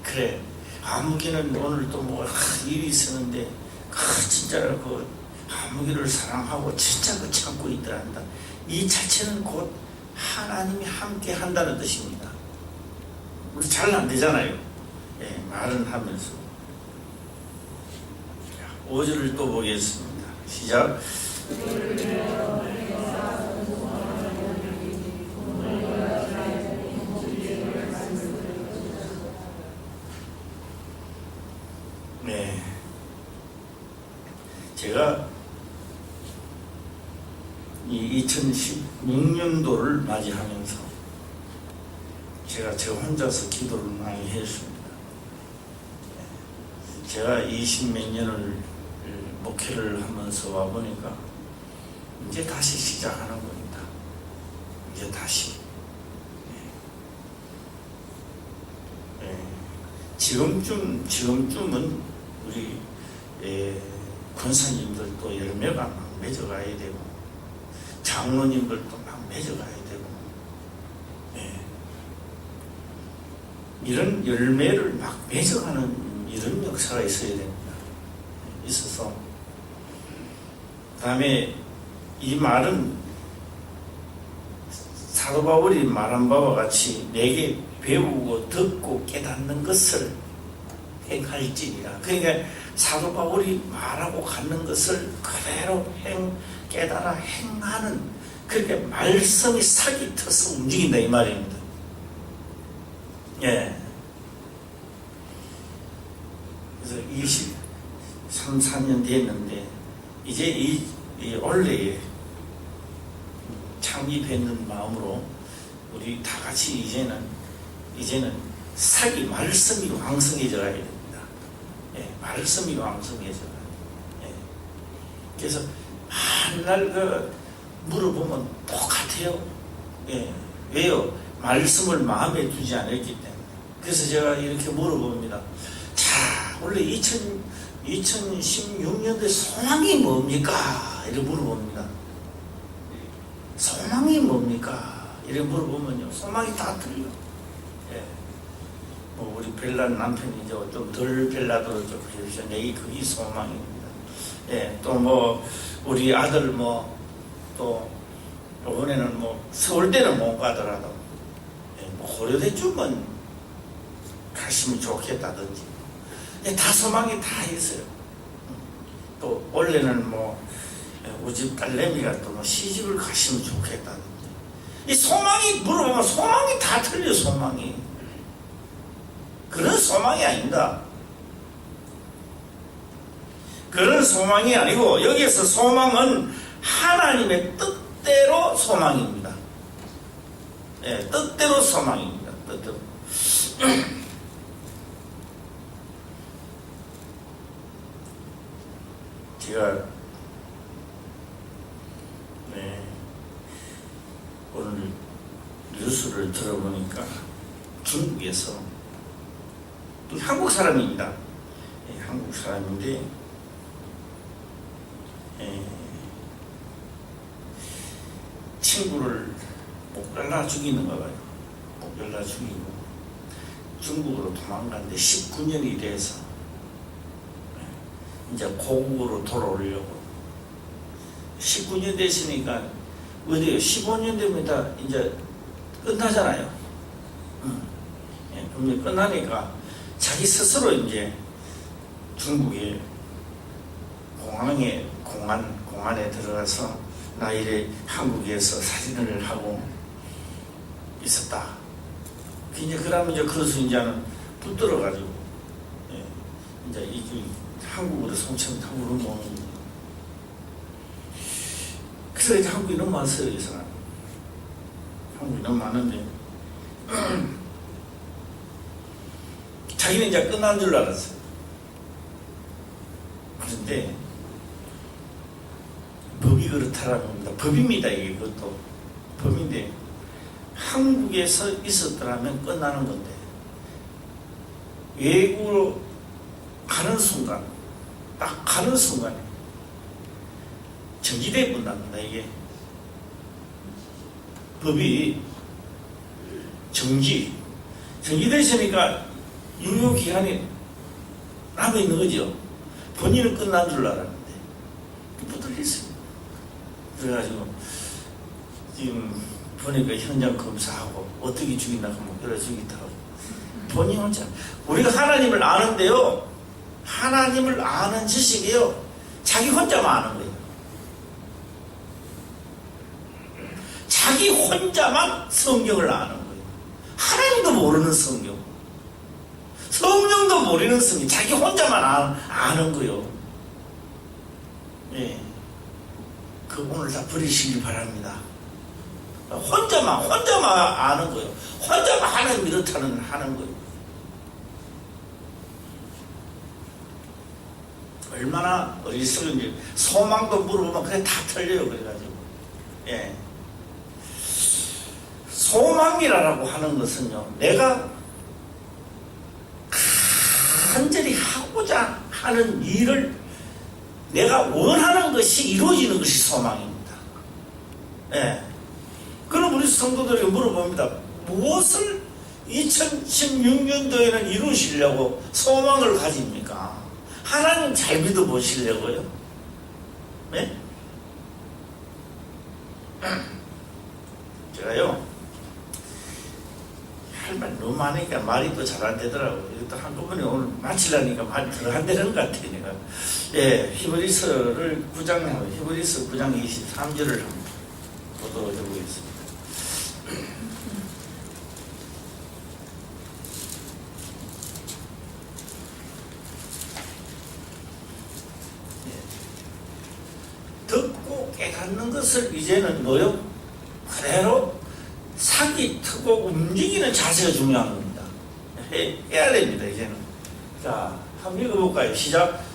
그래, 아무개는 오늘 또 뭐 일이 있었는데 진짜로 그 아무개를 사랑하고 진짜 그 참고 있더란다. 이 자체는 곧 하나님이 함께 한다는 뜻입니다. 우리 잘 안 되잖아요. 예, 말은 하면서. 5절을 또 보겠습니다. 시작. 네, 제가 이 2016년도를 맞이하면서 제가 저 혼자서 기도를 많이 했습니다. 제가 20몇 년을 목회를 하면서 와보니까 이제 다시 시작하는 겁니다. 이제 다시. 지금쯤은 우리 권사님들도 열매가 막 맺어가야 되고 장로님들도 막 맺어가야 되고 이런 열매를 막 맺어가는 이런 역사가 있어야 됩니다. 있어서 그 다음에 이 말은 사도 바울이 말한 바와 같이 내게 배우고 듣고 깨닫는 것을 행할지니라. 그러니까 사도 바울이 말하고 갖는 것을 그대로 깨달아 행하는, 그렇게 말씀이 sak이 터서 움직인다 이 말입니다. 예. 그래서 23, 4년 됐는데 이제 이 원래의 창립했는 마음으로 우리 다 같이 이제는 sak이 말씀이 왕성해져야 됩니다. 예, 말씀이 왕성해져야. 예. 그래서 맨날 물어보면 똑같아요. 예. 왜요? 말씀을 마음에 두지 않았기 때문에. 그래서 제가 이렇게 물어봅니다. 자, 원래 2016년도에 소망이 뭡니까? 이렇게 물어봅니다. 소망이 뭡니까? 이렇게 물어보면요, 소망이 다 틀려. 예. 뭐 우리 벨라 남편이 이제 좀 덜 벨라도를 좀 해주셔. 내 그게 소망입니다. 예. 또 뭐 우리 아들 또 이번에는 서울대는 못 가더라도 뭐 고려대쯤은 가시면 좋겠다든지. 예, 다 소망이 다 있어요. 또 원래는 우리 집 딸내미가 또 시집을 가시면 좋겠다든지. 이 소망이 물어보면 소망이 다 틀려. 소망이 그런 소망이 아닙니다. 그런 소망이 아니고 여기에서 소망은 하나님의 뜻대로 소망입니다. 예, 뜻대로 소망입니다. 뜻대로. 제가 오늘 뉴스를 들어보니까 중국에서 한국 사람입니다. 한국 사람인데 친구를 목잘라 죽이는가 봐요. 목잘라 죽이고 중국으로 도망갔는데 19년이 돼서 이제 고국으로 돌아오려고. 19년 됐으니까 어디요? 15년 되면 다 이제 끝나잖아요. 그럼 끝나니까 자기 스스로 이제 중국의 공안에 들어가서 나 이래 한국에서 사진을 하고 있었다. 이제 그러면 이제 그래서 이제는 붙들어가지고 이제 한국으로 송천탕으로 모는 거예요. 그래서 이제 한국이 너무 많았어요, 이 사람. 한국이 너무 많은데 자기는 이제 끝난 줄 알았어요. 그런데 법이 그렇다라고 합니다. 법입니다. 이게 그것도 법인데 한국에서 있었더라면 끝나는 건데 외국으로 가는 순간, 딱 가는 순간에 정지돼 본답니다. 이게 법이 정지되시니까 유효기한이 남아있는 거죠. 본인은 끝난 줄 알았는데 붙들려 있어요. 그래가지고 지금 보니까 현장 검사하고 어떻게 죽인다 하면 그래 죽이다 하고 본인 혼자. 우리가 하나님을 아는데요, 하나님을 아는 지식이요 자기 혼자만 아는 거예요. 자기 혼자만 성경을 아는 거예요. 하나님도 모르는 성경, 성령도 모르는 성경, 자기 혼자만 아는 거예요. 예, 그 오늘 다 버리시길 바랍니다. 혼자만 아는 거예요. 혼자만 하나님 이렇다는 하는 거예요. 얼마나 어리석은지. 소망도 물어보면 그래 다 틀려요. 그래가지고 예, 소망이라고 하는 것은요, 내가 간절히 하고자 하는 일을 내가 원하는 것이 이루어지는 것이 소망입니다. 예. 그럼 우리 성도들에게 물어봅니다. 무엇을 2016년도에는 이루시려고 소망을 가집니까? 하나님 잘 믿어보시려고요? 네? 제가요, 할 말 너무 많으니까 말이 또 잘 안 되더라고요. 이것도 한꺼번에 오늘 마치려니까 말이 더 안 되는 것 같아요. 내가. 예, 히브리서를 9장, 히브리서 9장 23절을 한번 보도록 해보겠습니다. 듣고 깨닫는 것을 이제는 뭐요? 그대로 사기 트고 움직이는 자세가 중요한 겁니다. 해야 됩니다, 이제는. 자, 한번 읽어볼까요? 시작.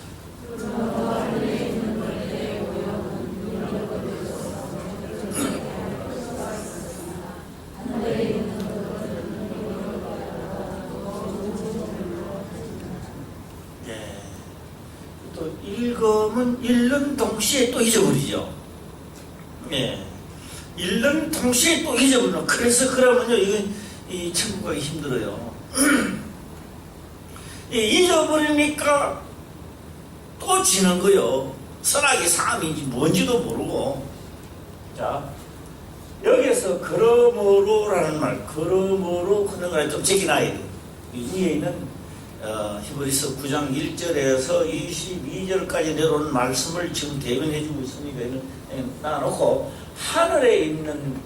또 읽으면 읽는 동시에 또 잊어버리죠. 예. 읽는 동시에 또 잊어버려. 그래서 그러면요, 이 천국 가기 힘들어요. 잊어버리니까 또 지는 거요. 선악이 상함인지 뭔지도 모르고. 자, 여기에서 그러므로라는 말, 그러므로 그런 걸 좀 적어놔야 돼요. 위에 있는 히브리서 9장 1절에서 22절까지 내려오는 말씀을 지금 대변해주고 있으니까 놔놓고, 하늘에 있는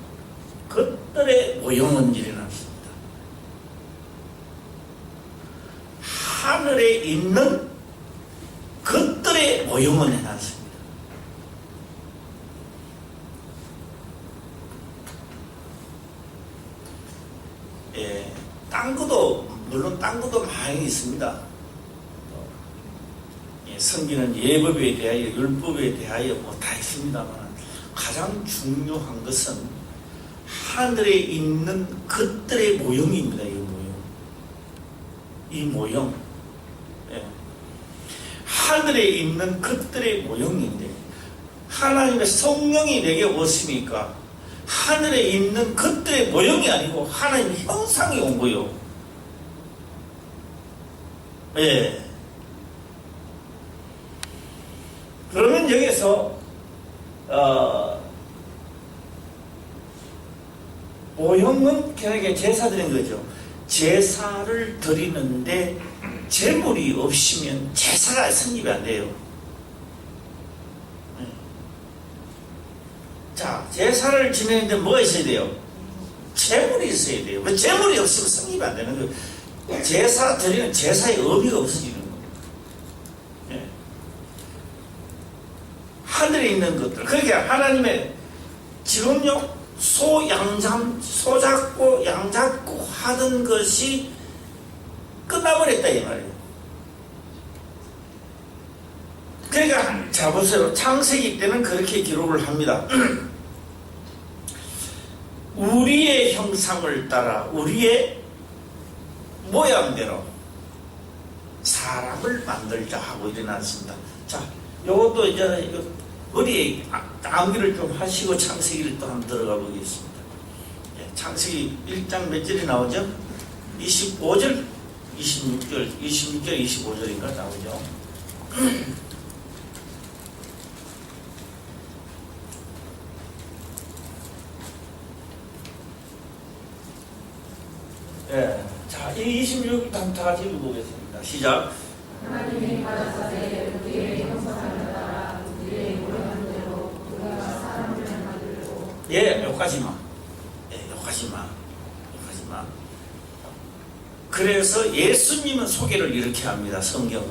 것들의 모형은 일어났습니다. 하늘에 있는 것들의 모형은 해놨습니다. 예, 딴 것도 물론 딴 것도 많이 있습니다. 예, 성경은 예법에 대하여 율법에 대하여 뭐 다 있습니다만, 가장 중요한 것은 하늘에 있는 것들의 모형입니다. 이 모형. 예. 하늘에 있는 것들의 모형인데, 하나님의 성령이 내게 오시니까 하늘에 있는 것들의 모형이 아니고 하나님 형상이 온 거요. 예. 그러면 여기서 모형은 그에게 제사 드린 거죠. 제사를 드리는데 제물이 없으면 제사가 성립이 안 돼요. 자, 제사를 지내는데 뭐가 있어야 돼요? 제물이 있어야 돼요. 그 제물이 없으면 성립이 안 되는 거예요. 제사 드리는 제사의 의미가 없어지는 거예요. 예. 하늘에 있는 것들, 그러니까 하나님의 지금요, 소 잡고 양 잡고 하던 것이 끝나버렸다 이 말이에요. 그러니까 자 보세요. 창세기 때는 그렇게 기록을 합니다. 우리의 형상을 따라 우리의 모양대로 사람을 만들자 하고 일어났습니다. 자, 요것도 이제 머리에 암기를 좀 하시고 창세기를 또 한번 들어가 보겠습니다. 예, 창세기 1장 몇 절이 나오죠? 25절. 26절, 25절인가 나오죠. 예. 자, 이 26절 다 같이 읽어보겠습니다. 시작. 하나님이 가라사대 우리의 형상을 따라 우리의 모양대로 우리가 사람을 만들고. 예, 욕하지마. 예, 욕하지마. 그래서 예수님은 소개를 이렇게 합니다. 성경은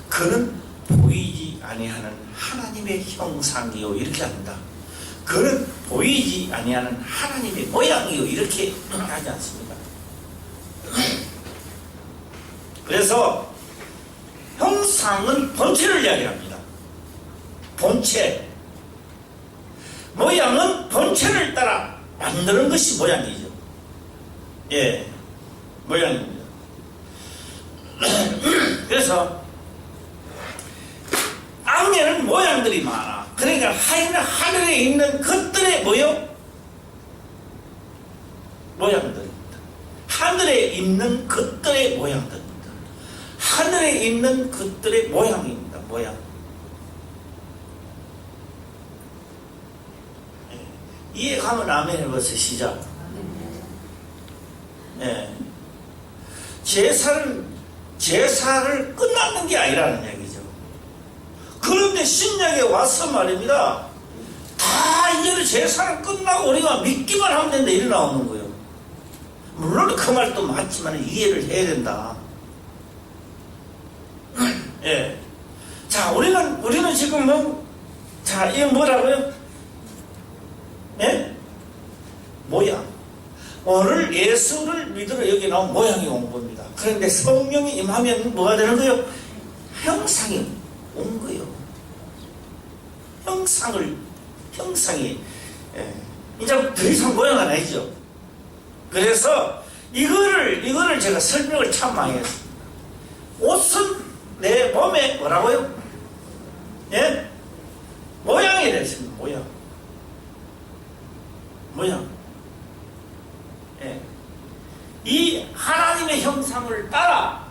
그는 보이지 아니하는 하나님의 형상이요 이렇게 합니다. 그는 보이지 아니하는 하나님의 모양이요 이렇게 하지 않습니다. 그래서 형상은 본체를 이야기합니다. 본체. 모양은 본체를 따라 만드는 것이 모양이죠. 예, 모양입니다. 그래서 악에는 모양들이 많아. 그러니까 하늘에 있는 것들의 모양들입니다. 하늘에 있는 것들의 모양들입니다. 하늘에 있는 것들의 모양입니다. 모양. 이해가면 아멘 해보세요. 시작. 예. 제사를 끝나는 게 아니라는 얘기죠. 그런데 신약에 와서 말입니다. 다 이제는 제사를 끝나고 우리가 믿기만 하면 된다 이래 나오는 거예요. 물론 그 말도 맞지만 이해를 해야 된다. 예. 자, 우리는 지금 자, 이게 뭐라고요? 예? 모양. 오늘 예수를 믿으러 여기 나온 모양이 온 겁니다. 그런데 성령이 임하면 뭐가 되는 거예요? 형상이 온 거예요. 형상이. 예. 이제 더 이상 모양 안 하죠. 그래서 이거를 제가 설명을 참 많이 했습니다. 옷은 내 몸에 뭐라고요? 예? 모양이 됐습니다. 모양. 예. 이 하나님의 형상을 따라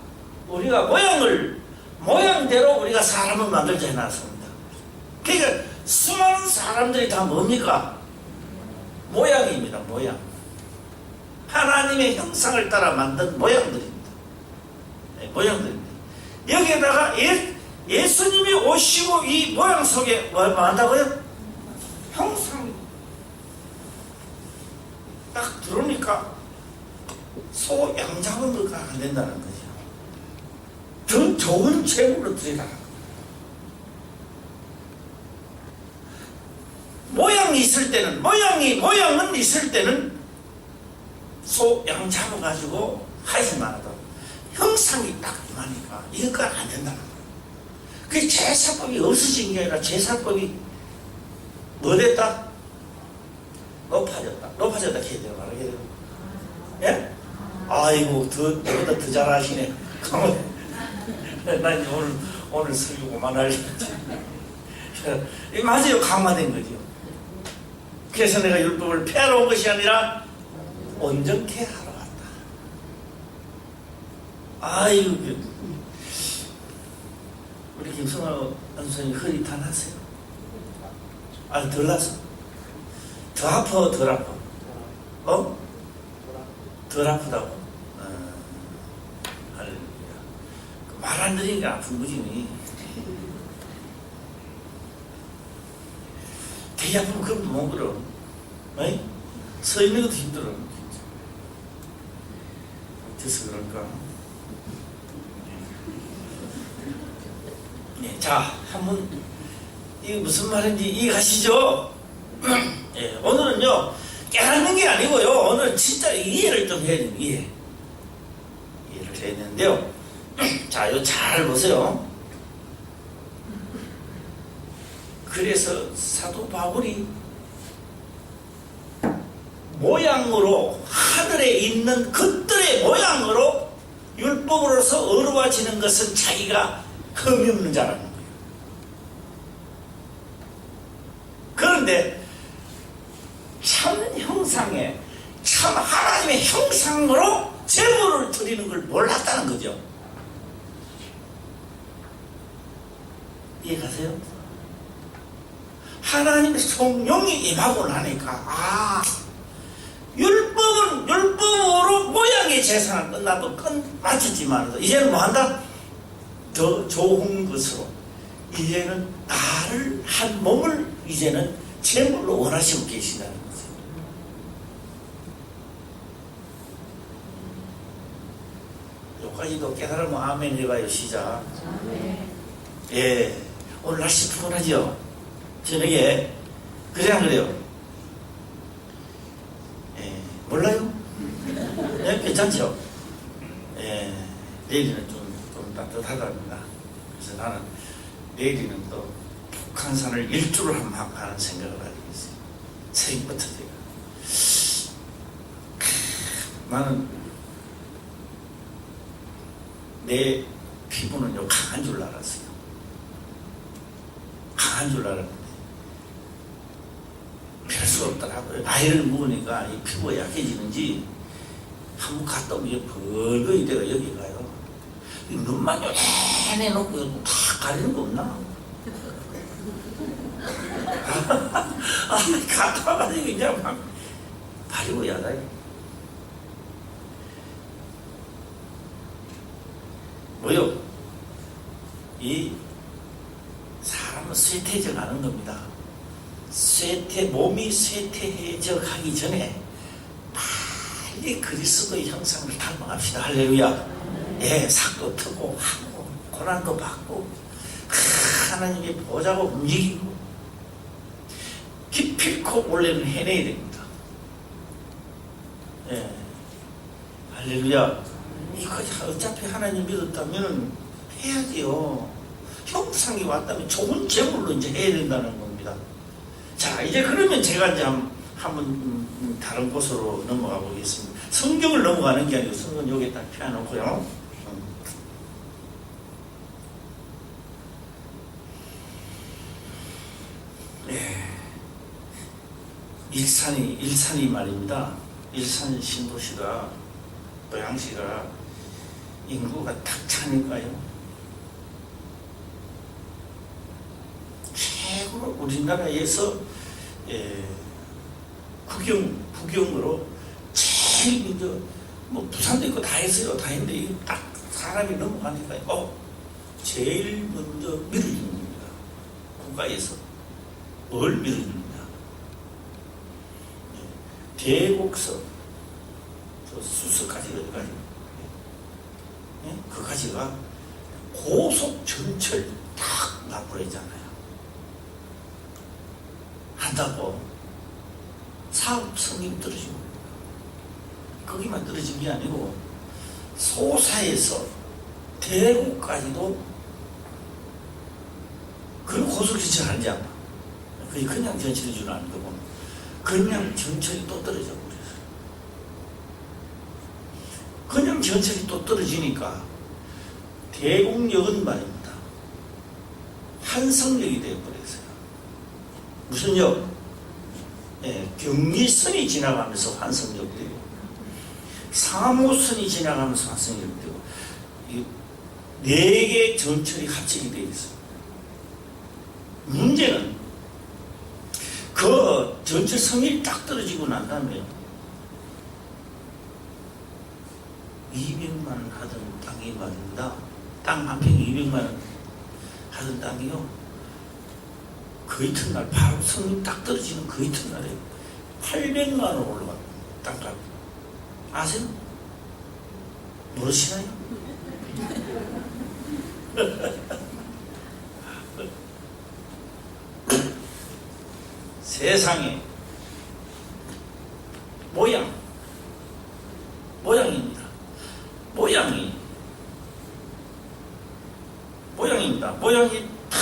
우리가 모양대로 우리가 사람을 만들자 해놨습니다. 그러니까 수많은 사람들이 다 뭡니까? 모양입니다. 모양. 하나님의 형상을 따라 만든 모양들입니다. 네, 모양들입니다. 여기에다가 예수님이 오시고 이 모양 속에 뭐 한다고요? 형상이 딱 들어오니까 소, 양 잡은 것과 안 된다는 거죠. 더 좋은 재물로 드리라. 모양은 있을 때는 소, 양 잡아가지고 하지만 하다. 형상이 딱 임하니까 이것과 안 된다는 거예요. 그 제사법이 없어진 게 아니라 제사법이 뭐 됐다? 높아졌다 해야 되나 말하게 되나? 예? 아이고, 너보다 더 잘하시네. 난 오늘 설교 그만할래. 맞아요. 강화된 거죠. 그래서 내가 율법을 폐하러 온 것이 아니라 온전케 하러 왔다. 아이고, 우리 김성환 선생님 허리 탄하세요? 아니, 덜 났어. 더 아파, 덜 아파? 덜 아프다고? 할렐루야. 말 안 들으니까 아픈 거지. 되게 아프면 그럼 못 걸어. 서 있는 것도 힘들어. 어째서 그럴까? 네, 자, 한번 이게 무슨 말인지 이해가시죠? 예, 오늘은요 깨닫는 게 아니고요. 오늘 진짜 이해를 좀 해야 돼요. 이해를 해야 되는데요. 자, 이거 잘 보세요. 그래서 사도 바울이 모양으로 하늘에 있는 것들의 모양으로 율법으로서 어루워지는 것은 자기가 흠이 없는 자라는 거예요. 그런데 참 형상에 참 하나님의 형상으로 제물을 드리는 걸 몰랐다는 거죠. 이해가세요? 하나님의 성령이 임하고 나니까 율법은 율법으로 모양의 제사는 끝나도 마쳤지만 이제는 뭐한다? 더 좋은 것으로 이제는 나를 한 몸을 이제는 제물로 원하시고 계신다는 거죠. 여기까지도 깨달으면 아멘 해봐요. 시작. 예, 오늘 날씨 푸근하죠? 저녁에 그래 안 그래요? 예, 몰라요? 예, 괜찮죠? 예, 내일은 좀 따뜻하답니다. 그래서 나는 내일은 또 북한산을 일주를 한번 가는 생각을 하고 있어요. 새벽부터 제가 나는 내 피부는 요 강한 줄 알았어요. 강한 줄 알았는데 별 수 없더라고요. 나이를 먹으니까 이 피부가 약해지는지 한번 갔다 오면 이게 벌거이 돼가 여기 가요. 이 눈만 요래 놓고 다 가리는 거 없나? 갔다 와가지고 이제 막 바리고 야다요. 뭐요? 이 사람은 쇠퇴져 가는 겁니다. 몸이 쇠퇴져 가기 전에 빨리 그리스도의 형상을 닮아갑시다. 할렐루야. 예, sak도 트고 하고 고난도 받고 하나님의 보좌가 움직이고 기필코 원래는 해내야 됩니다. 예, 할렐루야. 이거 어차피 하나님 믿었다면 해야지요. 형상이 왔다면 좋은 제물로 이제 해야 된다는 겁니다. 자, 이제 그러면 제가 이제 한번 다른 곳으로 넘어가 보겠습니다. 성경을 넘어가는 게 아니고 성경 여기에 딱 펴놓고요. 예. 일산이 말입니다. 일산 신도시가 고양시가 인구가 탁 차니까요. 최고로 우리나라에서 국영으로 제일 먼저 뭐 부산도 있고 다 했어요. 다 했는데 이거 딱 사람이 넘어가니까 제일 먼저 밀어주는 겁니다. 국가에서 뭘 밀어줍니다. 대곡서 수서까지 어디까지? 그까지가 고속 전철 딱 납부했잖아요. 한다고 사업 성립 떨어지고 거기만 떨어진 게 아니고 소사에서 대구까지도 그런 고속 전철 하지 않나? 그게 그냥 전철이 줄 아는 거고 그냥 전철이 또 떨어져 버렸어요. 그냥 전철이 또 떨어지니까 대곡역은 말입니다. 한성역이 되어버렸어요. 무슨 역? 경리선이 지나가면서 한성역 되고 3호선이 지나가면서 한성역 되고 4개 전철이 합쳐게 되어 있어요. 문제는 그 전철 성이 딱 떨어지고 난 다음에 200만 원 하던 땅이 말입니다. 땅 한 평에 200만 원 하던 땅이요. 그 이튿날 바로 성이 딱 떨어지는 그 이튿날에 800만 원 올라갔다. 땅값 아세요? 모르시나요? 세상에 모양입니다. 모양이 탁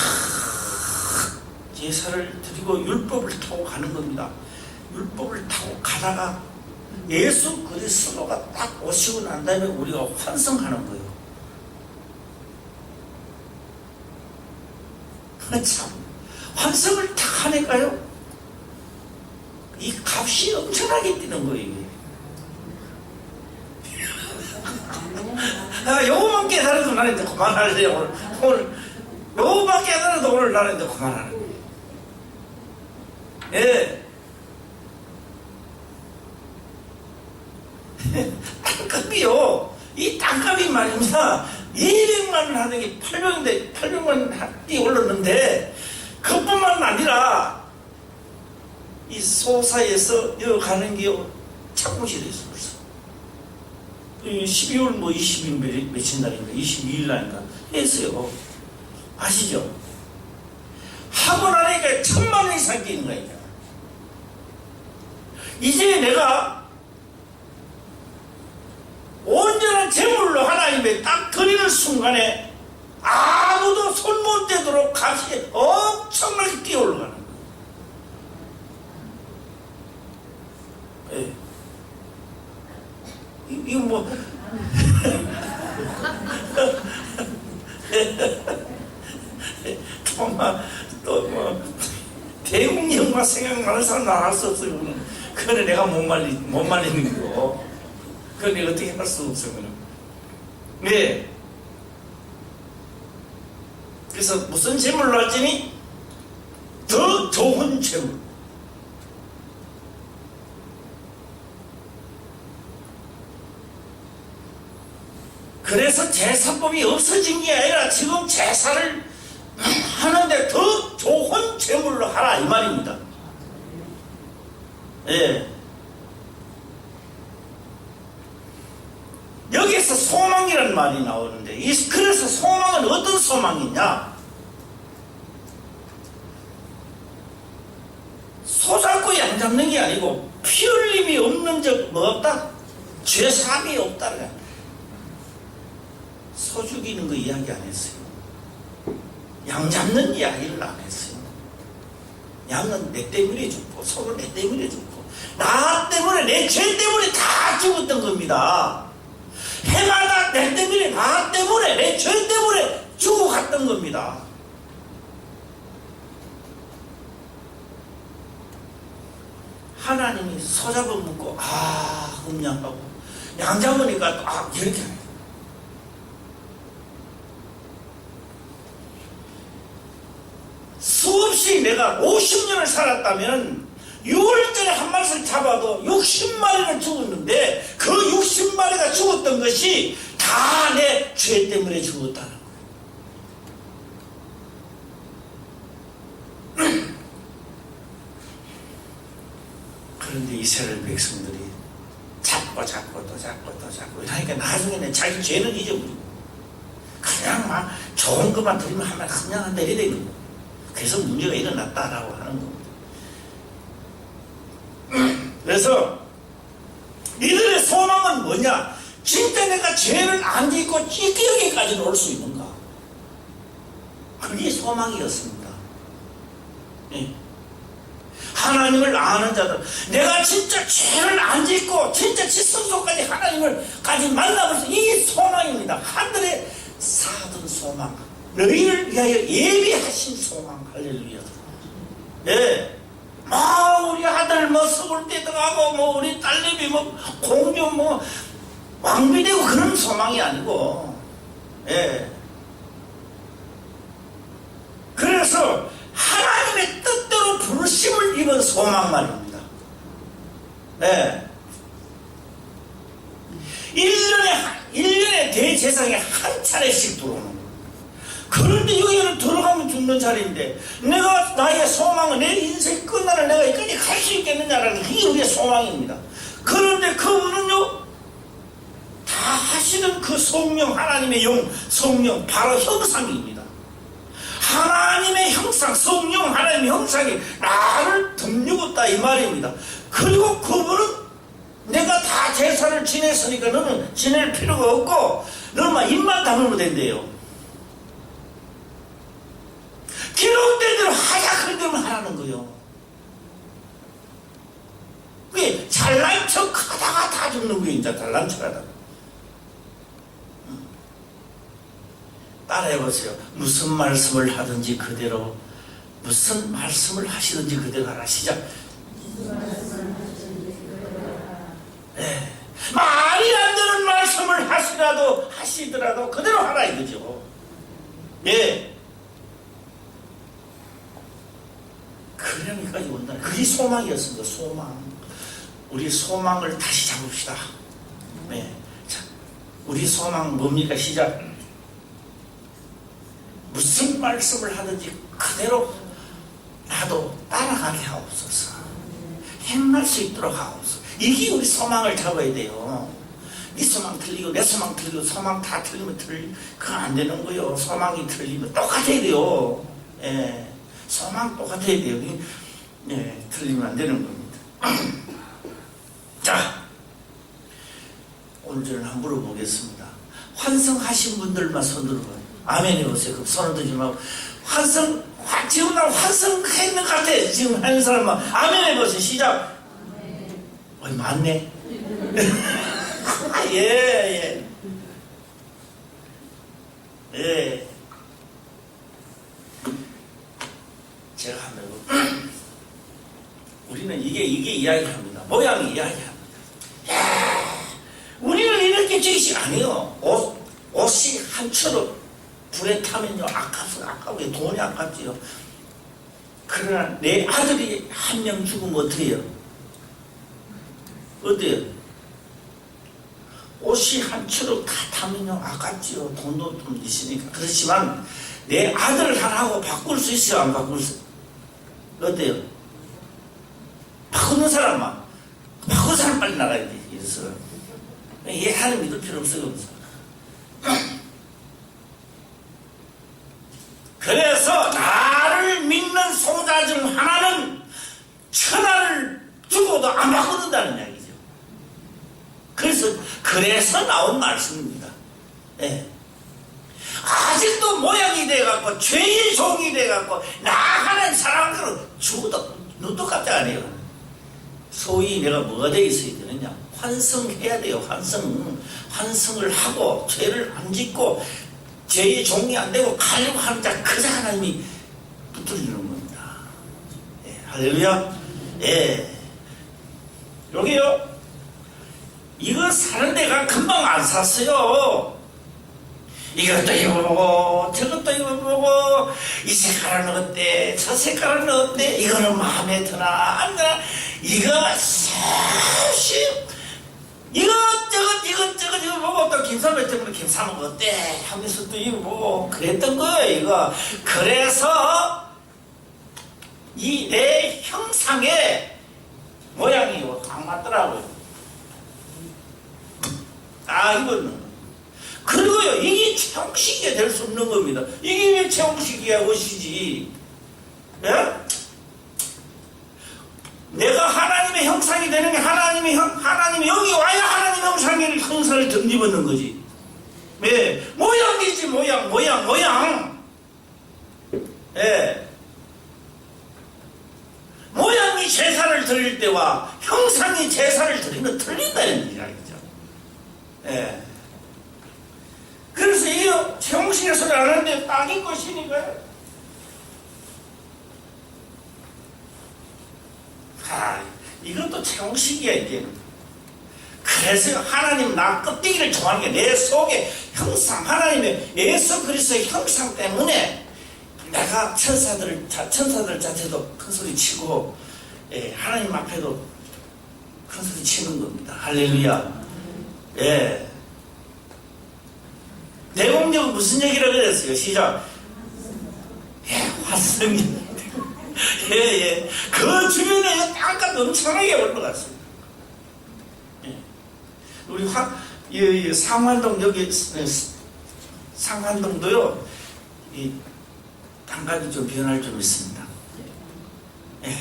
제사를 드리고 율법을 타고 가는 겁니다. 율법을 타고 가다가 예수 그리스도가 딱 오시고 난 다음에 우리가 환성하는 거예요. 참 환성을 딱 하니까요 이 값이 엄청나게 뛰는 거예요. 요거만 깨달아도 나는 이제 그만할래. 오늘 요거만 깨달아도 오늘 나는 이제 그만하는 거예요. 예. 땅값이요. 이 땅값이 말입니다. 200만 원 하는 게 800인데 800만 원이 올랐는데 그뿐만 아니라 이 소사에서 가는 게 착공실에서 벌써 12월 뭐 20일 며칠 날인가 22일 날인가 했어요. 아시죠? 하고 나니까 1000만 원 이상 끼는 거야. 이제 내가 온전한 제물로 하나님의 딱 드리는 순간에 아무도 손 못 대도록 값이 엄청나게 뛰어 올라가는 거예요. 예. 이거 뭐 또 대웅 영화 생각나는 사람 나 할 수 없어요. 그거는 내가 못 말리는 거. 그건 내가 어떻게 할 수 없어요. 네. 그래서 무슨 재물로 할지니 더 좋은 재물. 그래서 제사법이 없어진 게 아니라 지금 제사를 하는데 더 좋은 재물로 하라 이 말입니다. 예. 여기에서 소망이라는 말이 나오는데 그래서 소망은 어떤 소망이냐? 소 잡고 양 잡는 게 아니고 피 흘림이 없는 적 뭐 없다? 죄사함이 없다. 소 죽이는 거 이야기 안 했어요. 양 잡는 이야기를 안 했어요. 양은 내 때문에 죽고 소는 내 때문에 죽고 나 때문에 내 죄 때문에 다 죽었던 겁니다. 해마다 내 때문에 나 때문에 내 죄 때문에 죽어갔던 겁니다. 하나님이 소 잡아먹고 음양하고 양 잡으니까 또 이렇게 해요. 수없이 내가 50년을 살았다면 6월전에 한 마리를 잡아도 60마리는 죽었는데 그 60마리가 죽었던 것이 다 내 죄 때문에 죽었다는 거예요. 그런데 이스라엘 백성들이 잡고 이러니까 나중에는 자기 죄는 잊어버리고 그냥 막 좋은 것만 드리면 하면 그냥 내리되는 거예요. 그래서 문제가 일어났다라고 하는 겁니다. 그래서 이들의 소망은 뭐냐? 진짜 내가 죄를 안 짓고 찌꺼기까지는 올 수 있는가? 그게 소망이었습니다. 예. 하나님을 아는 자들, 내가 진짜 죄를 안 짓고 진짜 지성소까지 하나님을까지 만나면서 이 소망입니다. 하늘에 사둔 소망, 너희를 위하여 예비하신 소망. 할렐루야. 예. 우리 아들 서울 때 들어가고 우리 딸내미 공주 왕비되고 그런 소망이 아니고, 예. 그래서 하나님의 뜻대로 부르심을 입은 소망 말입니다. 네. 1년에 대제사장에 한 차례씩 들어오는 거예요. 그런데 여기는 들어가면 죽는 자리인데 내가 나의 소망은 내 인생 끝나는 내가 여기까지 갈 수 있겠느냐라는 그게 우리의 소망입니다. 그런데 그분은요 다 하시는 그 성령, 하나님의 성령 바로 형상입니다. 하나님의 형상, 성령 하나님의 형상이 나를 덮누었다 이 말입니다. 그리고 그분은 내가 다 제사를 지냈으니까 너는 지낼 필요가 없고 너만 입만 다물면 된대요. 기록된 대로 하자 그런 대로 하라는 거예요. 그게 잘난 척 하다가 다 죽는 거예요. 이제 잘난 척 하다가. 따라해보세요. 무슨 말씀을 하든지 그대로, 무슨 말씀을 하시든지 그대로 하라. 시작. 네. 말이 안 되는 말씀을 하시라도 닥치더라도 그대로 하라 이거죠. 예. 그러니까 온다. 그게 소망이었습니다. 소망. 우리 소망을 다시 잡읍시다. 네. 자, 우리 소망 뭡니까? 시작. 무슨 말씀을 하든지 그대로 나도 따라가게 하옵소서. 행할 수 있도록 하옵소서. 이게 우리 소망을 잡아야 돼요. 네 소망 틀리고 내 소망 틀리고 소망 다 틀리면 그건 안 되는 거예요. 소망이 틀리면 똑같아야 돼요. 예. 소망 똑같아야 돼요. 예. 틀리면 안 되는 겁니다. 자, 오늘 저는 한번 물어보겠습니다. 환성하신 분들만 손 들어봐요. 아멘 해보세요. 그럼 손을 들지 말고. 지금 나 환성했는 것 같아. 지금 하는 사람만. 아멘 해보세요. 시작. 어이, 맞네. 예. 제가 한번 우리는 이게 이야기합니다. 모양이 이야기합니다. 우리는 이렇게 지식 아니에요. 옷이 한 철을 불에 타면요 아까워 돈이 아깝지요. 그러나 내 아들이 한 명 죽으면 어때요? 옷이 한 철을 다 타면요 아깝지요. 돈도 좀 있으니까. 그렇지만 내 아들 하나하고 바꿀 수 있어요? 안 바꿀 수? 어때요? 바꾸는 사람만 바꾸는 사람 빨리 나가야 돼. 그래서 얘하는 믿을 필요 없어요. 그래서 나를 믿는 소자 중 하나는 천하를 주고도 안 바꾸는다는 이야기죠. 그래서 나온 말씀입니다. 예. 아직도 모양이 돼갖고 죄의 종이 돼갖고 나 하나님 사랑하는 죽어도 눈도 깜짝 안 해요. 소위 내가 뭐가 돼 있어야 되느냐? 환성해야 돼요. 환성을 하고 죄를 안 짓고 죄의 종이 안 되고 가려고 하는 자 그저 하나님이 붙들리는 겁니다. 예, 할렐루야. 예. 여기요. 이거 사는 데가 금방 안 샀어요. 이것도 입어보고 저것도 입어보고 이 색깔은 어때 저 색깔은 어때 이거는 마음에 드나 안 드나 이거 사실 이것저것 입어보고 또 김사면 때문에 김사면 어때 하면서 또 입어보고 그랬던 거예요. 이거 그래서 이 내 형상의 모양이 딱 맞더라고요. 이거는 그리고요, 이게 채용식이 될 수 없는 겁니다. 이게 왜 채용식이야, 옷이지? 예? 내가 하나님의 형상이 되는 게 하나님이 여기 와야 하나님의 형상을 덧입었는 거지. 예. 모양이지, 모양. 예. 모양이 제사를 드릴 때와 형상이 제사를 드리면 틀린다는 이야기죠. 예. 그래서 이 채용식의 소리 안 하는데 딱인 것이니까요. 이것도 채용식이야, 이게. 그래서 하나님 나 껍데기를 좋아하는 게 내 속에 형상, 하나님의 예수 그리스도의 형상 때문에 내가 천사들 자체도 큰 소리 치고, 예, 하나님 앞에도 큰 소리 치는 겁니다. 할렐루야. 예. 내공력은 무슨 얘기를 그랬어요? 시작. 예, 환성이. 예. 그 주변에 땅값 엄청나게 올라갔습니다. 예. 우리 상환동 여기 상환동도요. 이 땅값이 좀 변할 좀 있습니다. 예.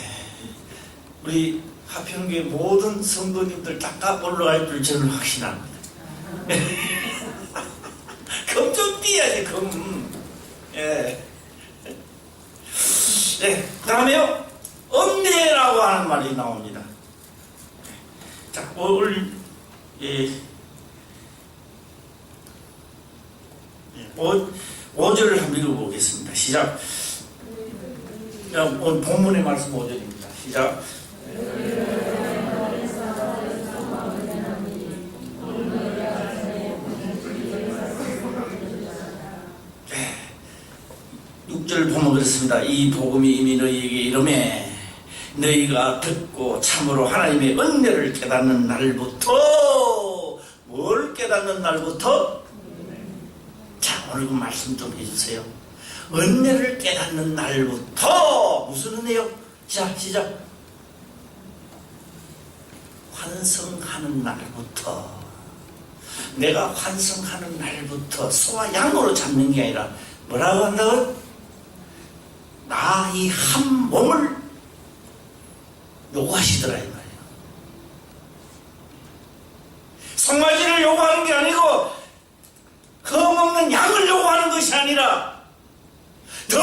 우리 하평교회 모든 성도님들 땅값 올라갈 줄 저는 확신합니다. 금 좀 띄야지, 금. 예. 네, 그 다음에요, 은혜라고 하는 말이 나옵니다. 자, 오늘, 5절을 한번 읽어보겠습니다. 시작. 오늘 본문의 말씀 5절입니다. 시작. 6절 보면 그렇습니다. 이 복음이 이미 너희에게 이르매 너희가 듣고 참으로 하나님의 은혜를 깨닫는 날부터, 뭘 깨닫는 날부터? 자, 오늘 그 말씀 좀 해주세요. 은혜를 깨닫는 날부터. 무슨 은혜요? 자, 시작. 환성하는 날부터. 내가 환성하는 날부터 소와 양으로 잡는 게 아니라 뭐라고 한다고? 나 이 한 몸을 요구하시더라 이 말이에요. 송아지를 요구하는 게 아니고 거먹는 양을 요구하는 것이 아니라 더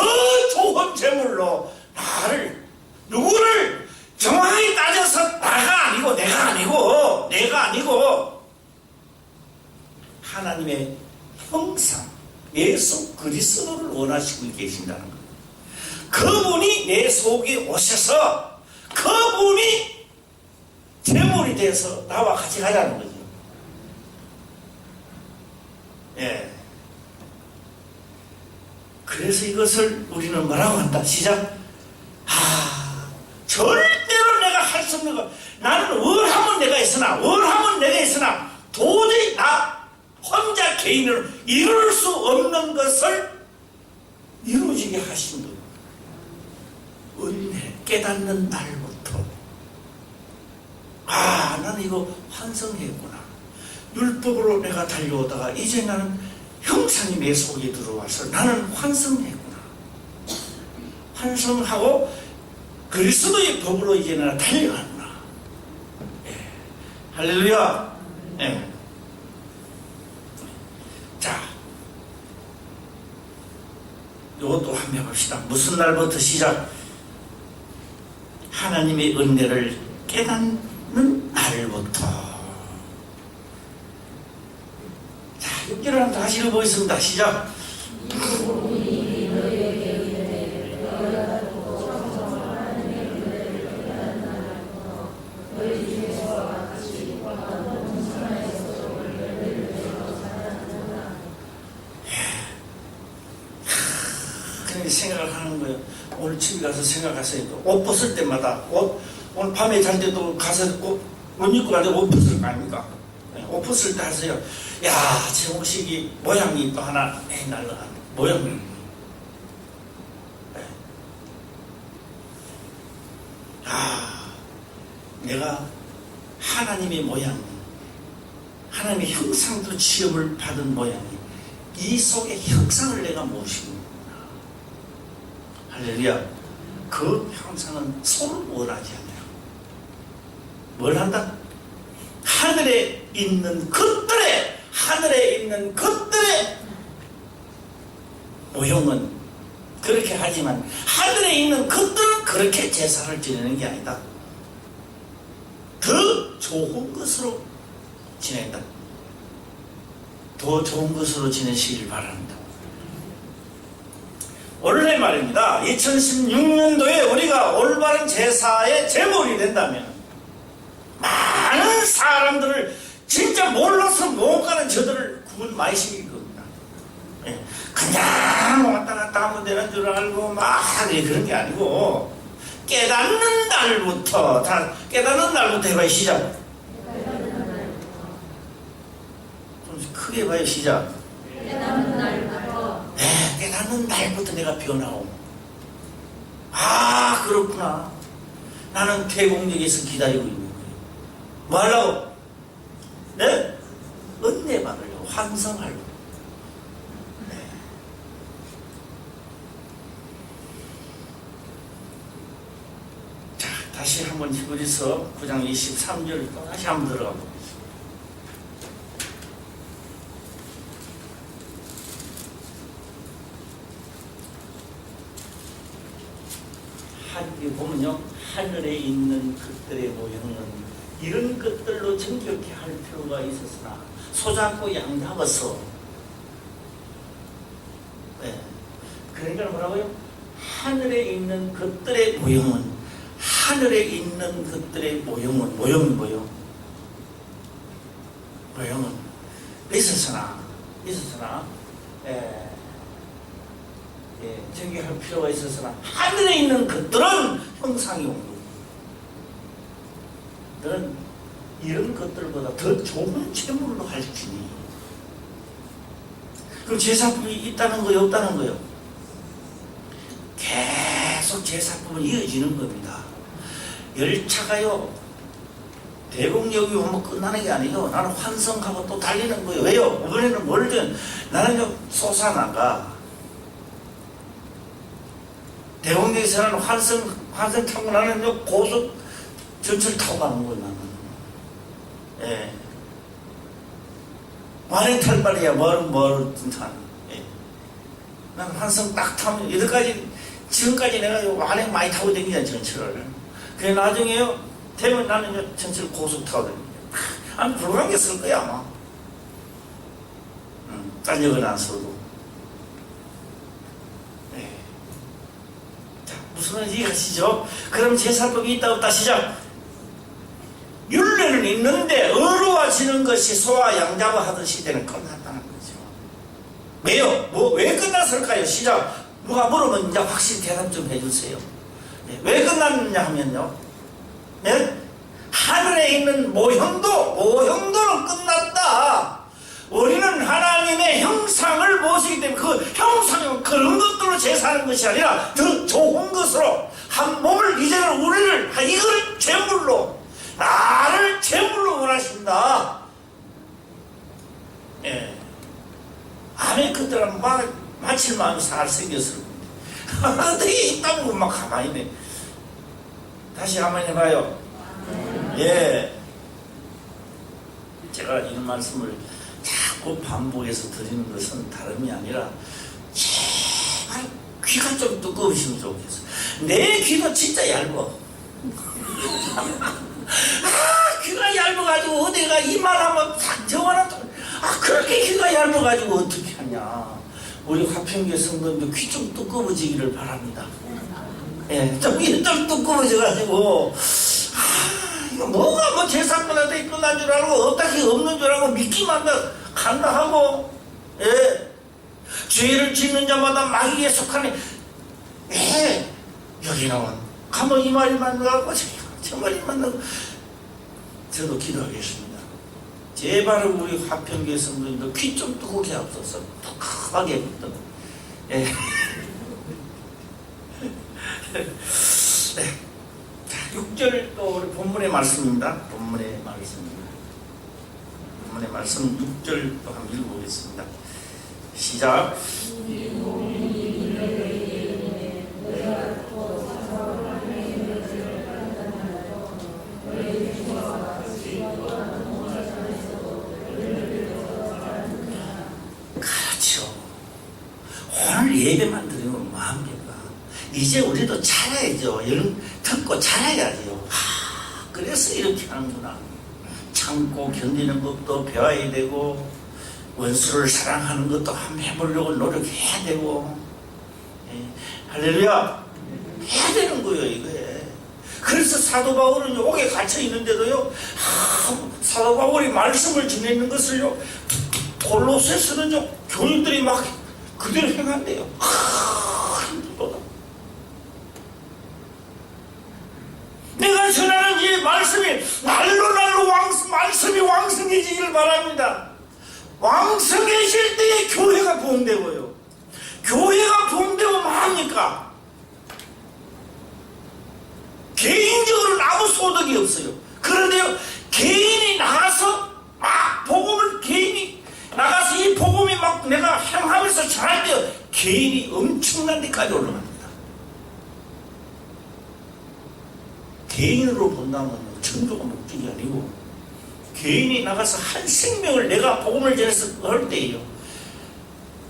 좋은 제물로 나를, 누구를 정확히 따져서 나가 아니고 내가 아니고 하나님의 형상 예수 그리스도를 원하시고 계신다는 거예요. 그분이 내 속에 오셔서 그분이 제물이 돼서 나와 같이 가자는 거죠. 예. 그래서 이것을 우리는 뭐라고 한다? 시작. 절대로 내가 할 수 없는 거. 나는 월하면 내가 있으나 도저히 나 혼자 개인으로 이룰 수 없는 것을 이루어지게 하신 거예요. 은혜 깨닫는 날부터 나는 이거 환성했구나. 율법으로 내가 달려오다가 이제 나는 형상이 내 속에 들어와서 나는 환성했구나. 환성하고 그리스도의 법으로 이제 나는 달려가구나. 예. 할렐루야. 예. 자, 이것도 한번 해봅시다. 무슨 날부터 시작? 하나님의 은혜를 깨닫는 날부터. 자, 6절을 한번 다시 읽어보겠습니다. 시작. 그렇게 생각을 하는 거예요. 오늘 집에 가서 생각하세요. 옷 벗을 때마다 오늘 밤에 잘 때도 가서 옷 입고 가는데 옷 벗을 거 아닙니까? 옷 벗을 때 하세요. 야, 제 옷이 모양이 또 하나 날라간 모양. 내가 하나님의 모양, 하나님의 형상도 취업을 받은 모양이 이 속의 형상을 내가 모시는구나. 할렐루야. 그 형상은 손을 원하지 않아요. 뭘 한다? 하늘에 있는 것들의 모형은 그렇게 하지만 하늘에 있는 것들은 그렇게 제사를 지내는 게 아니다. 더 좋은 것으로 지낸다. 더 좋은 것으로 지내시길 바랍니다. 원래 말입니다. 2016년도에 우리가 올바른 제사의 제물이 된다면 많은 사람들을 진짜 몰라서 못 가는 저들을 구원 많이 시킬 겁니다. 그냥 왔다 갔다 하면 되는 줄 알고 막 그런 게 아니고 깨닫는 날부터 해봐요. 시작. 좀 크게 봐요. 시작. 깨닫는 날부터. 네, 깨닫는 날부터 내가 변하고. 그렇구나. 나는 태공역에서 기다리고 있는 거예요. 뭐 하려고? 네? 은혜 받으려고, 환성하려고. 네. 자, 다시 한번 히브리서 9장 23절 다시 한번 들어가 보겠습니다. 여기 보면요, 하늘에 있는 것들의 모형은 이런 것들로 정결케 할 필요가 있었으나 소잡고 양잡아서, 네. 그러니까 뭐라고요? 하늘에 있는 것들의 모형은 모형은 뭐요? 모형은 있었으나 저기 할 필요가 있어서나 하늘에 있는 것들은 형상이 온 거예요. 너는 이런 것들보다 더 좋은 재물로 할지니. 그럼 제사품이 있다는 거요, 없다는 거요? 계속 제사품은 이어지는 겁니다. 열차가요, 대공역이 오면 끝나는 게 아니에요. 나는 환승하고 또 달리는 거예요. 왜요? 이번에는 뭘든 나는 솟아나가. 대공역에서는 환승 타고 나는 고속 전철 타고 가는 거예요, 나는. 예. 완행탈발이야, 뭐든 타는. 예. 난 환승 딱 타면, 여기까지, 지금까지 내가 완행 많이 타고 다니잖아, 전철을. 그래, 나중에요, 되면 나는 전철 고속 타고 다닙니다. 아니, 불가능하게 쓸 거야, 아마. 딴 역은 안 써도. 예. 자, 무슨 말인지 이해하시죠? 그럼 제사법이 있다, 없다, 시작. 율례는 있는데 어려워지는 것이 소와 양자와 하던 시대는 끝났다는 거죠. 왜요? 왜 끝났을까요? 시작. 누가 물으면 이제 확실히 대답 좀 해주세요. 네. 왜 끝났느냐 하면요. 네? 하늘에 있는 모형도는 끝났다. 우리는 하나님의 형상을 모시기 때문에 그 형상은 그런 것들로 제사하는 것이 아니라 더 좋은 것으로 한 몸을 이제는 우리를 이걸 제물로 나를 제물로 원하신다. 예. 아멘. 그때는 마칠 마음이 살생겼을 겁니다. 어떻게 있다고 막 가만히 있네. 다시 한번 해봐요. 예. 제가 이 말씀을 자꾸 반복해서 드리는 것은 다름이 아니라 제발 귀가 좀 두꺼우시면 좋겠어. 내 귀가 진짜 얇아. 귀가 얇아가지고 어디가 이만하면 저만한 그렇게 귀가 얇아가지고 어떻게 하냐. 우리 화평교 성도님도 귀 좀 두꺼워지기를 바랍니다. 예, 좀 두꺼워져가지고 이거 뭐가 뭐 제사꾼한테 끝난 줄 알고 어떻게 없는 줄 알고 믿기만 간다 하고, 예, 죄를 짓는 자마다 마귀에 속하네. 예, 여기 나온 가면 이 말이 만나고 저 말이 만나고. 저도 기도하겠습니다. 제발 우리 화평교회 성도님도 귀 좀 뜨겁게 하옵소서. 톡하게 했던. 예. 네. 자, 6절 또 우리 본문의 말씀입니다. 본문의 말씀 6절 또 한번 읽어보겠습니다. 시작. 그렇죠. 오늘 예배만 드리면 뭐합니까? 이제 우리도 잘해야죠. 듣고 잘해야죠. 그래서 이렇게 하는구나. 참고 견디는 것도 배워야 되고, 원수를 사랑하는 것도 한번 해보려고 노력해야 되고, 예. 할렐루야. 해야 되는 거예요, 이거에. 그래서 사도 바울은 옥에 갇혀 있는데도요, 사도 바울이 말씀을 전해있는 것을요, 골로새서는 교인들이 막 그대로 행한대요. 힘들다. 내가 전하는 이 말씀이 날로 말씀이 왕성해지기를 바랍니다. 왕성해질 때에 교회가 부흥되고요. 교회가 부흥되면 뭐합니까? 개인적으로는 아무 소득이 없어요. 그런데요, 개인이 나가서 복음을 개인이 나가서 이 복음이 막 내가 행하면서 전할 때 개인이 엄청난 데까지 올라갑니다. 개인으로 본다면 천조가 목적이 아니고, 개인이 나가서 한 생명을 내가 복음을 전해서 할 때예요.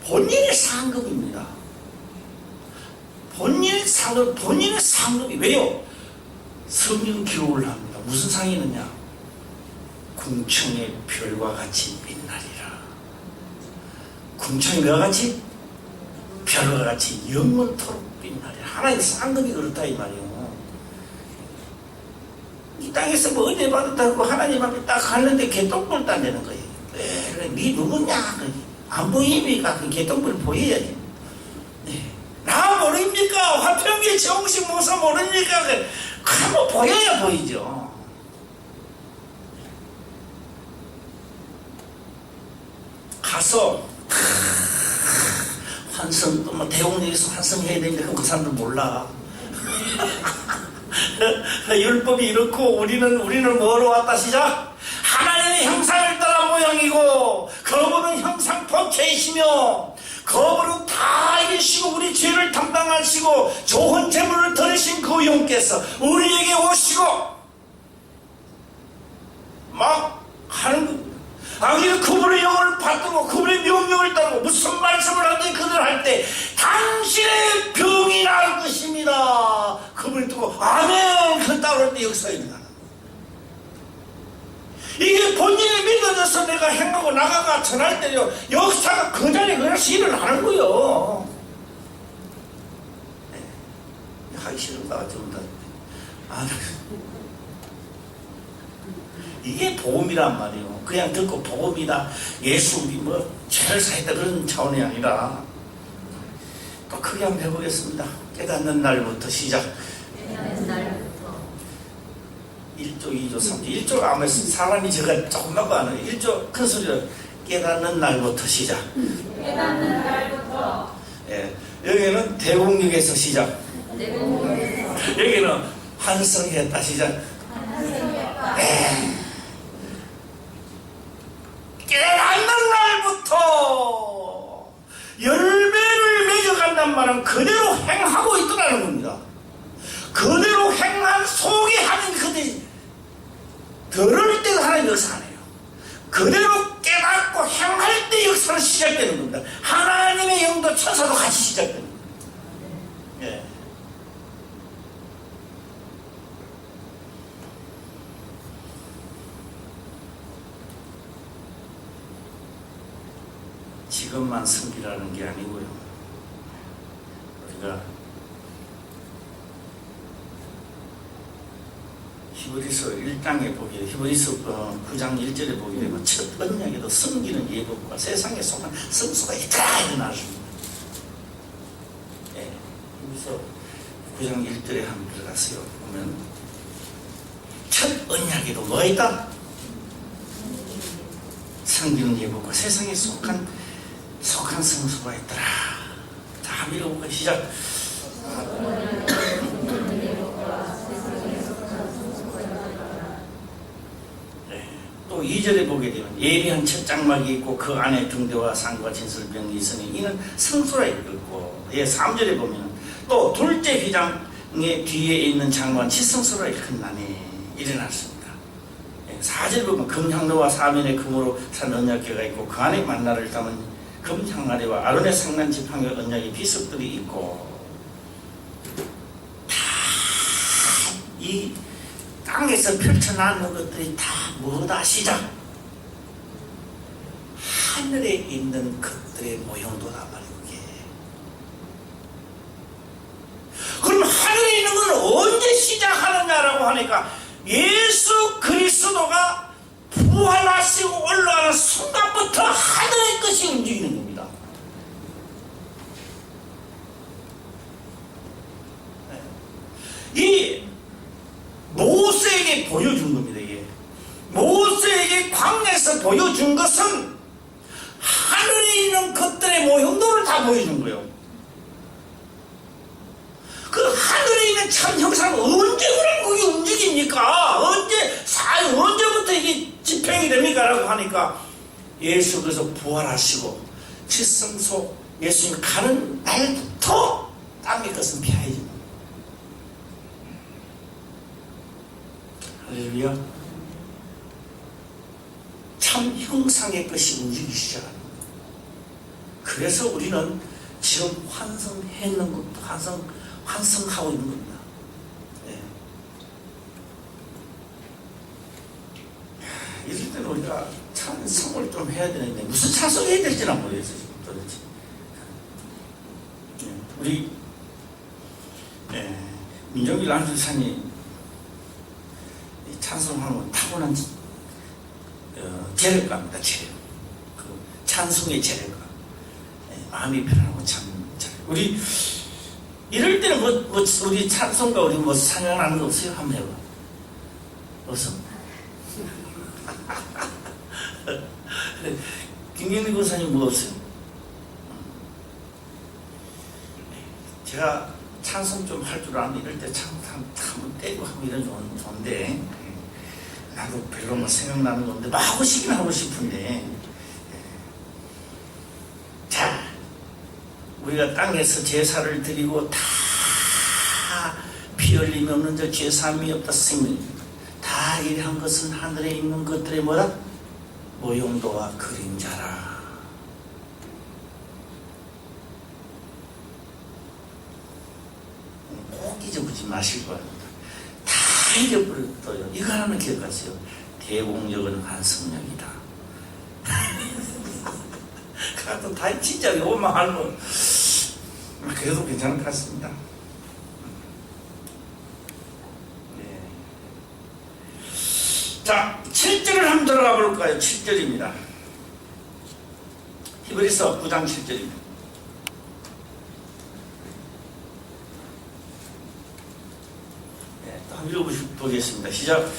본인의 상급입니다. 본인의 상급이 왜요? 성경 기록을 합니다. 무슨 상이 있느냐? 궁청의 별과 같이 빛나리라. 궁청이 뭐와 같이? 별과 같이 영원토록 빛나리라. 하나님의 상급이 그렇다 이 말이에요. 이 땅에서 뭐 은혜 받았다고 하나님 앞에 딱 갔는데 개똥불 딴다는 거예요. 네 누구냐? 안 보입니까? 그 개똥불 보여야지. 네. 나 모릅니까? 화평의 정신 모사 모릅니까? 한번 보여야 보이죠. 가서 환승 또 뭐 대웅역에서 환승해야 되니까 그 사람들 몰라. 율법이 이렇고 우리는 뭐로 왔다 시작? 하나님의 형상을 따라 모양이고 그분은 형상 본체이시며 그분은 다 이기시고 우리 죄를 담당하시고 좋은 재물을 드리신 그 영께서 우리에게 오시고 막 하는 겁니다. 우리는 그분의 영을 받들고 그분의 명령을 따르고 무슨 말씀을 하든지 그들 할 때 당신의 병이 나을 것입니다. 그분이 듣고 아멘 그 따를 때 역사가 일어나는 거예요. 이게 본인이 믿어져서 내가 행하고 나가가 전할 때요 역사가 그 자리에 그래서 일어나는 거예요. 네. 하기 싫은가 좀 더. 이게 복음이란 말이에요. 그냥 듣고 복음이다. 예수 우리 뭐 죄를 사했다 그런 차원이 아니라 또 크게 한번 해보겠습니다. 깨닫는 날부터 시작. 깨닫는 날부터 1조, 2조, 3조. 1조 아마 사람이 제가 조금만 아는 1조 큰 소리로 깨닫는 날부터 시작. 깨닫는 날부터 예, 여기는 대공육에서 시작. 내공에서 여기는 환성했다 시작. 환승했다. 깨닫는 날부터 열매를 맺어간단 말은 그대로 행하고 있더라는 겁니다. 그대로 행한 속에 하는 그들이 들을 때도 하나님 역사 안 해요. 그대로 깨닫고 행할 때 역사는 시작되는 겁니다. 하나님의 영도 천사도 같이 시작되는 겁니다. 예. 지금만 섬기라는 게 아니고요. 우리가 히브리서 1장에 보게 히브리서 9장 1절에 보게 되면 첫 언약에도 섬기는 예법과 세상에 속한 성수가 다 일어나십니다. 예, 히브리서 9장 1절에 한번 들어가세요. 보면 첫 언약에도 뭐가 있다? 섬기는 예법과 세상에 속한 성수가 있더라. 다 밀어보고 시작. 네. 또 2절에 보게 되면 예비한 첫 장막이 있고 그 안에 등대와 상과 진설병이 있으니 이는 성소라 읽고 3절에 보면 또 둘째 휘장의 뒤에 있는 장관 치성소라 읽었나니 일어났습니다. 4절 보면 금향로와 사면의 금으로 산 언약궤가 있고 그 안에 만나를 담은 금향아래와 아론의 상난 지팡이 언약의 비석들이 있고 다 이 땅에서 펼쳐놓는 것들이 다 뭐다 시작? 하늘에 있는 것들의 모형도다 말이에요. 이게. 그럼 하늘에 있는 건 언제 시작하느냐라고 하니까 예수 그리스도가 부활하시고 올라가는 순간부터 하늘의 것이 움직이는 겁니다. 이 모세에게 보여준 겁니다. 이게 모세에게 광야에서 보여준 것은 하늘에 있는 것들의 모형도를 다 보여준 거예요. 그 하늘에 있는 참 형상은 언제 그런 그게 움직입니까? 언제부터 이게 집행이 됩니까? 라고 하니까 예수께서 부활하시고 칠성소 예수님 가는 날부터 땅의 것은 피하여집니다. 할렐루야. 참 형상의 것이 움직이기 시작합니다. 그래서 우리는 지금 환성했는 것도 환성하고 있는 겁니다. 네. 이럴 때는 우리가 찬송을 좀 해야 되는데 무슨 찬송해야 될지는 모르겠어요. 지금 도대체. 네. 우리 민정길 안주사님 찬송하면 타고난 재력가입니다. 재력. 그 찬송의 재력가. 마음이 편하고 참 잘. 우리 이럴 때는 우리 찬송가 우리 찬양하는 거 없어요? 한번 해봐. 없어. 김경리 권사님 뭐 없어요? 제가 찬송 좀 할 줄 아는 이럴 때 한번 때리고 하면 이런 좋은데 나도 별로 뭐 생각나는 건데 막 하고 싶긴 하고 싶은데 자 우리가 땅에서 제사를 드리고 다 피 흘림이 없는 저 죄사함이 없다 생명 다 이러한 것은 하늘에 있는 것들의 뭐라? 모형도와 그림자라. 꼭 잊어보지 마실 거야. 다 잊어버려요. 이거 하나만 기억하세요. 대공력은 한성력이다. 그것도 다 진짜 이것만 알면 그래도 괜찮을 것 같습니다. 네. 자, 7절을 한번 들어가 볼까요? 7절입니다. 히브리서 9장 7절입니다. 네, 또 한번 읽어보겠습니다. 시작.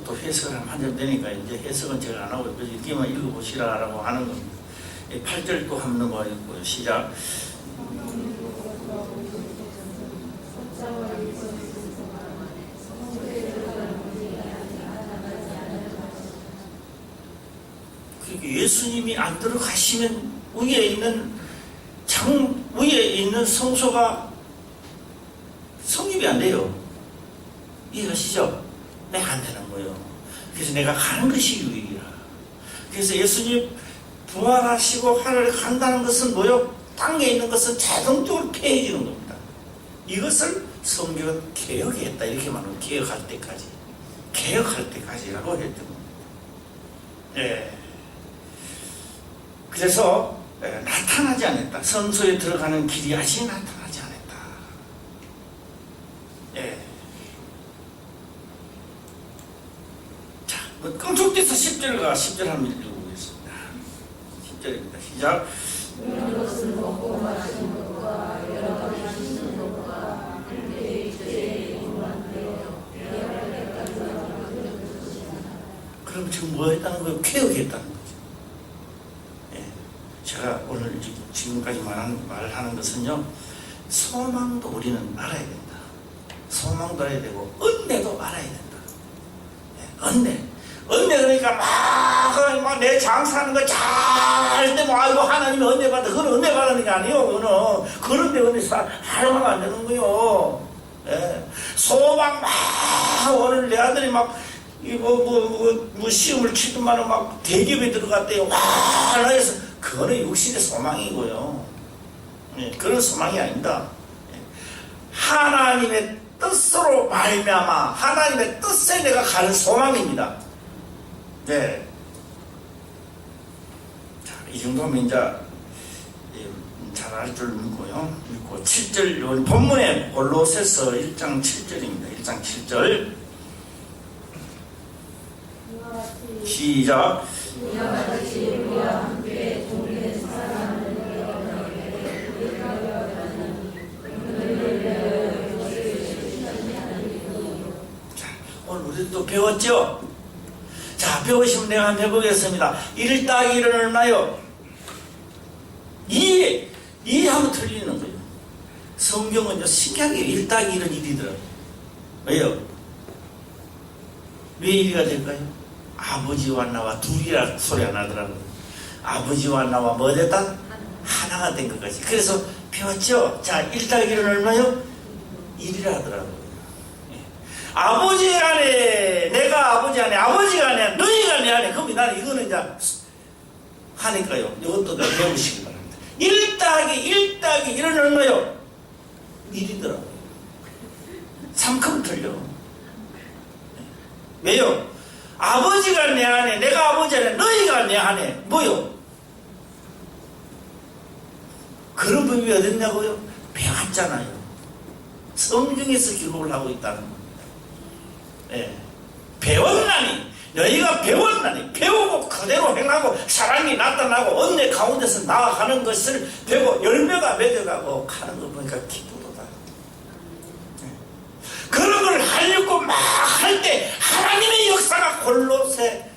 또 해석을 하면 되니까 이제 해석은 제가 안 하고 이렇게만 읽어보시라라고 하는 겁니다. 8절 또 한번 더 읽고요. 시작. 그러니까 예수님이 안 들어가시면 위에 있는 성소가 성립이 안 돼요. 이해하시죠? 왜 안 되는 거예요? 그래서 내가 가는 것이 유익이라. 그래서 예수님 부활하시고 하늘에 간다는 것은 뭐요? 땅에 있는 것은 자동적으로 폐해지는 겁니다. 이것을 성경은 개혁했다. 이렇게 말하면 개혁할 때까지라고 했던 겁니다. 예. 그래서 나타나지 않았다. 성소에 들어가는 길이 아직 나타나지 않았다. 예. 깡총돼서 10절 한번 읽어보겠습니다. 10절입니다. 시작. 그럼 지금 뭐 했다는 거예요? 개혁했다는 거죠. 예. 제가 오늘 지금까지 말하는 것은요, 소망도 우리는 알아야 된다. 소망도 알아야 되고, 은혜도 알아야 된다. 예. 은혜 그러니까 막 내 장사하는 거 잘 되면 아이고 하나님이 은혜 받아. 그건 은혜 받는 게 아니에요. 그런데 은혜 하려면 안 되는 거요. 예. 소망 오늘 내 아들이 시험을 치더만은 막 대기업에 들어갔대요. 와 해서 그거는 육신의 소망이고요. 예. 그런 소망이 아닙니다. 예. 하나님의 뜻으로 말미암아 하나님의 뜻에 내가 가는 소망입니다. 네. 자, 이 정도면 이제 잘 알 줄 믿고요. 믿고 7절 본문에 골로새서 1장 7절입니다. 1장 7절 시작. 자, 오늘 우리 또 배웠죠? 자, 배우시면 내가 한번 해보겠습니다. 1 더하기 1은 얼마요? 2 하면 틀리는 거예요. 성경은 신기하게 1 더하기 1은 1이더라고요. 왜요? 왜 1가 될까요? 아버지와 나와 둘이라 소리가 나더라고요. 아버지와 나와 뭐 됐다? 하나가 된 것 같이. 그래서 배웠죠? 자, 1 더하기 1은 얼마요? 1이라 하더라고요. 아버지 안에 내가 아버지 안에 아버지가 안에 너희가 내 안에 그럼 나는 이거는 이제 하니까요. 이것도 배우시기 바랍니다. 1 더하기 1은 얼마요? 1이더라고요. 3큼 틀려. 왜요? 아버지가 내 안에 내가 아버지 안에 너희가 내 안에 뭐요? 그런 법이 어딨냐고요? 배웠잖아요. 성경에서 기록을 하고 있다는 겁니다. 예. 배웠나니, 너희가 배웠나니, 배우고 그대로 행하고 사랑이 나타나고 은혜 가운데서 나아가는 것을 배고 열매가 맺어가고 가는 거 보니까 기쁘도다. 예. 그런 걸 하려고 막 할 때 하나님의 역사가 골로새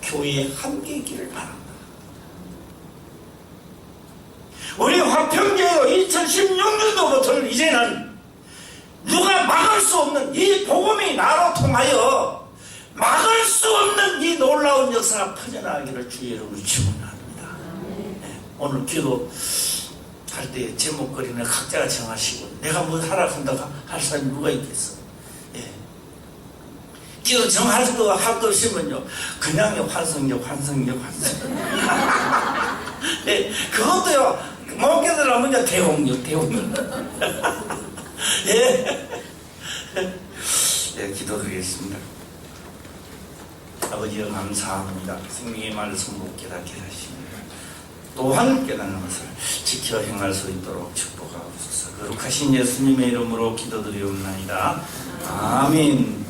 교회에 함께 있기를 바랍니다. 우리 화평교회 2016년도부터 이제는 누가 막을 수 없는 이 복음이 나로 통하여 막을 수 없는 이 놀라운 역사가 퍼져나가기를 주의 이름으로 축원합니다. 네, 오늘 기도 할 때 제목거리는 각자가 정하시고 내가 뭐 하라 한다고 할 사람이 누가 있겠어. 예. 기도 정할 거 없으면요 그냥 환성역 예, 그것도요 못 깨달으면 대홍역 예. 예, 기도드리겠습니다. 아버지여 감사합니다. 생명의 말씀 못 깨닫게 하시며 또한 깨닫는 것을 지켜 행할 수 있도록 축복하옵소서. 거룩하신 예수님의 이름으로 기도드리옵나이다. 아멘.